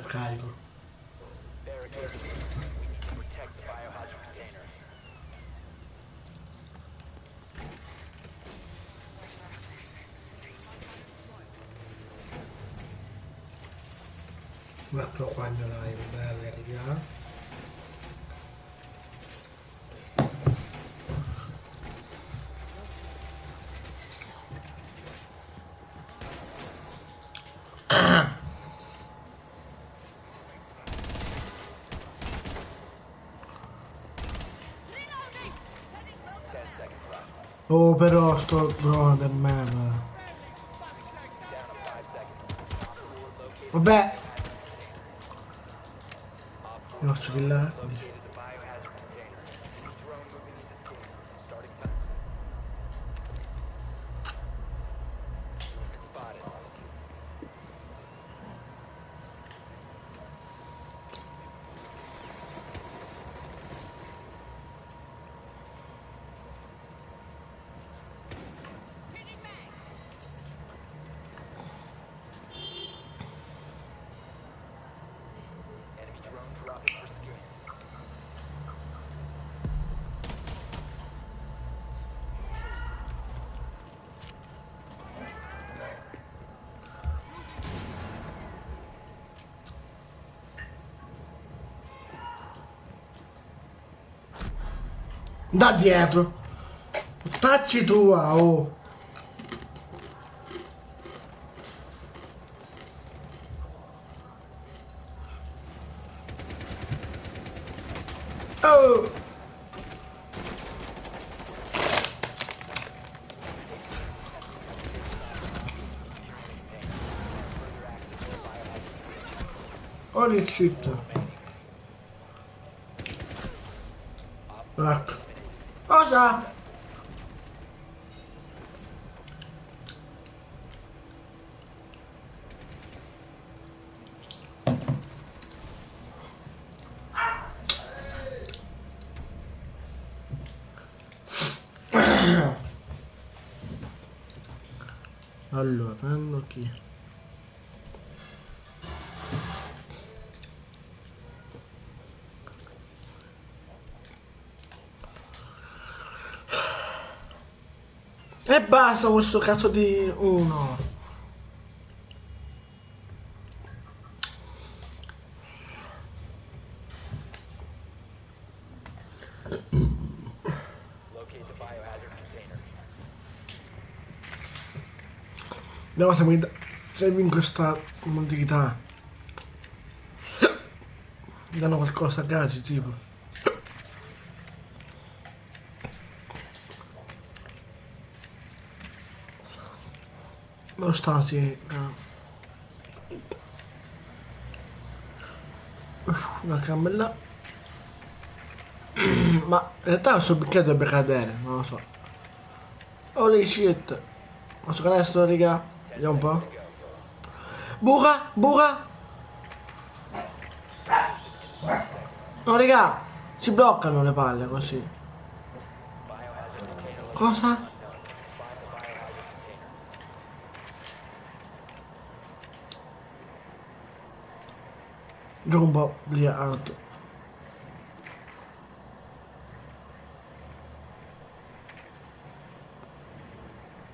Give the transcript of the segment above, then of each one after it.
Scarico. Metto qua in live, belli, arriviamo. Oh, però sto brother man. Vabbè. Mi faccio killare. Da dietro. Tacci tua, oh. Oh. Holy shit. Ecco. Cosa? Allora, prendo chi? E basta questo cazzo di uno. No, siamo in questa modalità. Danno qualcosa a casi, tipo. Lo stati. Una camella. Ma in realtà questo bicchiere dovrebbe cadere, non lo so. Holy shit. Questo canestro, raga. Vediamo un po'. Buca, buca. No, raga. Si bloccano le palle così. Cosa? Gioco un po' lì alto.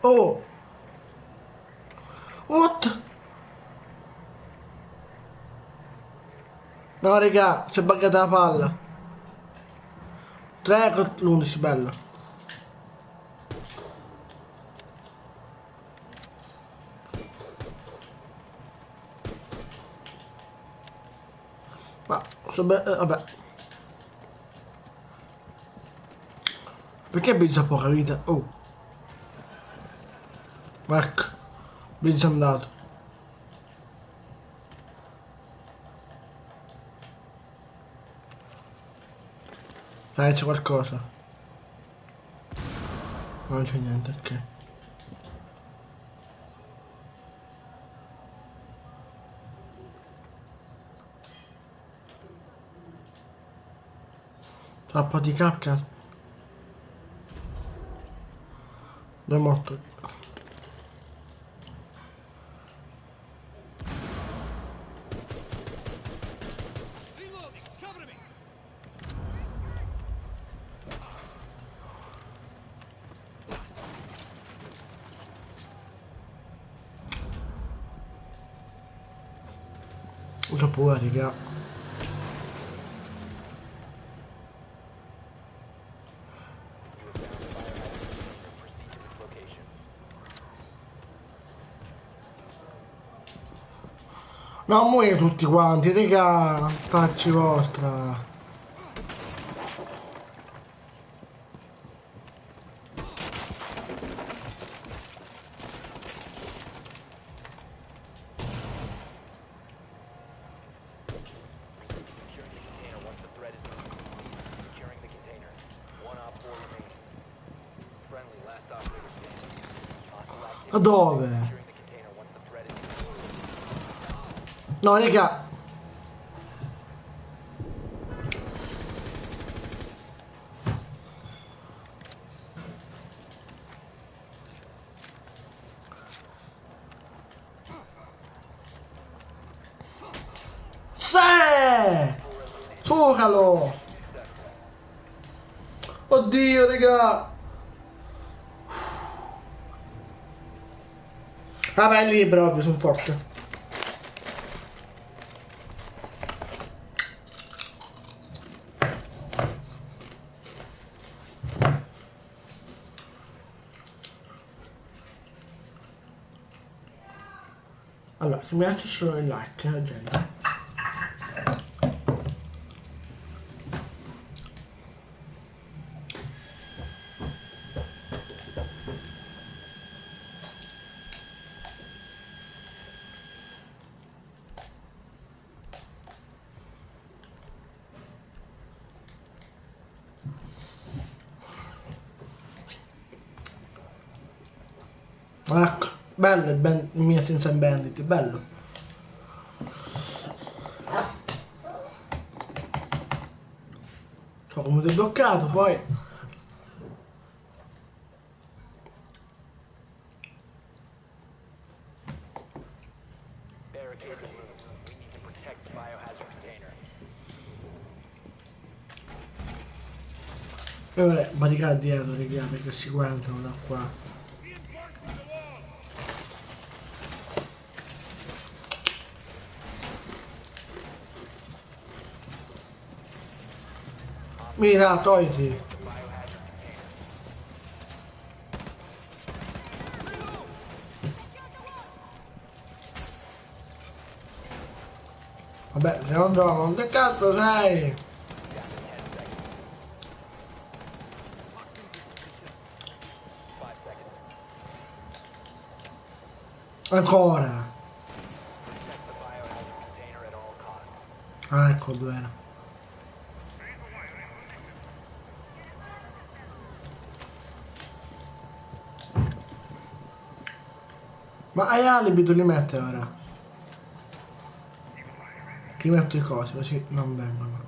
Oh! What? No, raga, si è buggata la palla. 3 contro l'11, bello. Ma, vabbè. Perché Blitz ha poca vita? Oh. Ecco. Blitz è andato. Dai, c'è qualcosa. Non c'è niente, ok. Trappa di capca. Dove è morto? C'ho pure, raga. No, muoio tutti quanti, raga. Facci vostra. Ma dove? No, raga. Se! Sucalo! Oddio, raga! Vabbè, lì proprio, sono forte. Allora, se mi lasci solo il like, gente. Ecco, bello il mio senza bandit, bello. So come ti ho bloccato, poi. E vabbè, barricata dietro, raga, perché si guardano da qua. Mira, togliti. Vabbè, se non trovo, che cazzo sei? Ancora. Ah, ecco dove era. Ma hai alibi tu li metti ora? Ti metto i cosi così non vengono.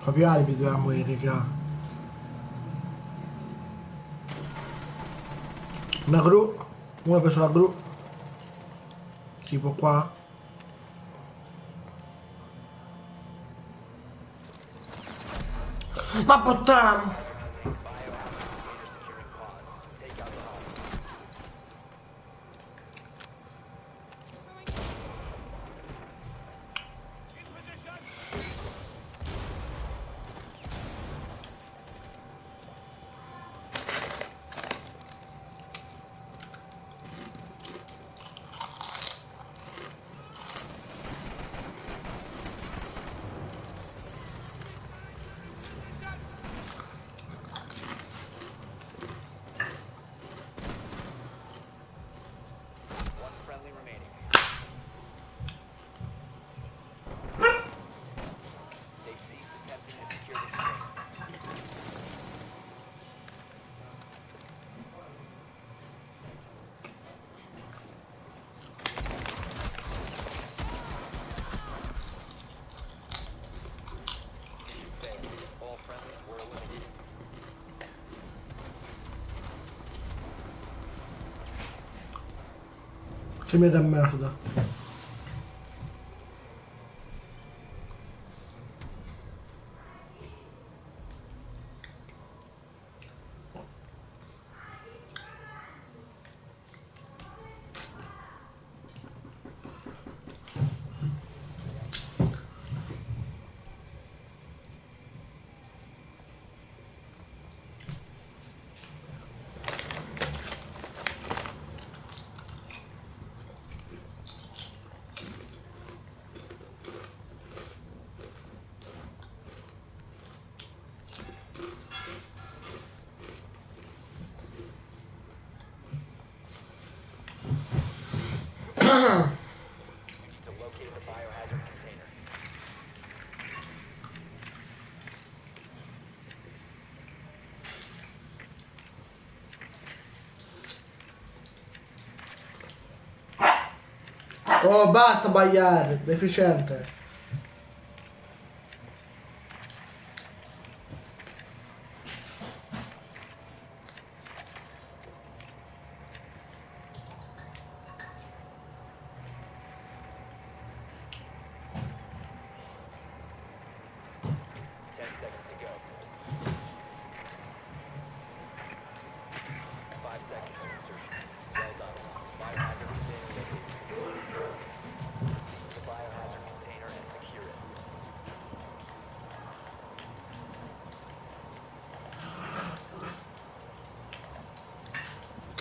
Proprio alibi dovevamo morire, raga. Una gru. Uno ha preso la gru. Tipo qua. Ma puttana! Che mi da merda. Oh, basta sbagliare, deficiente.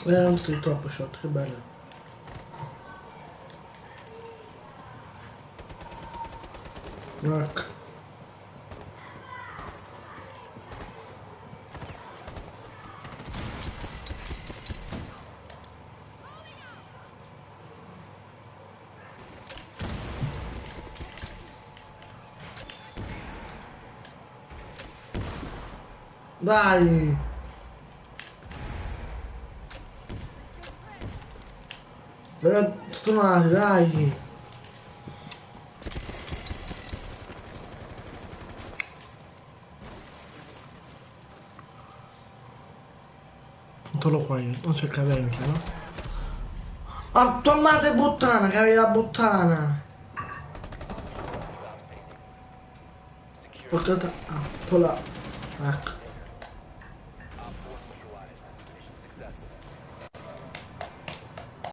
Veramente troppo shot, che bello. Ecco. Dai! Però stonati, dai! Solo qua io, non c'è cavenza, no? Ma tua madre puttana, che avevi la puttana! Porca ah, poi là. Ecco.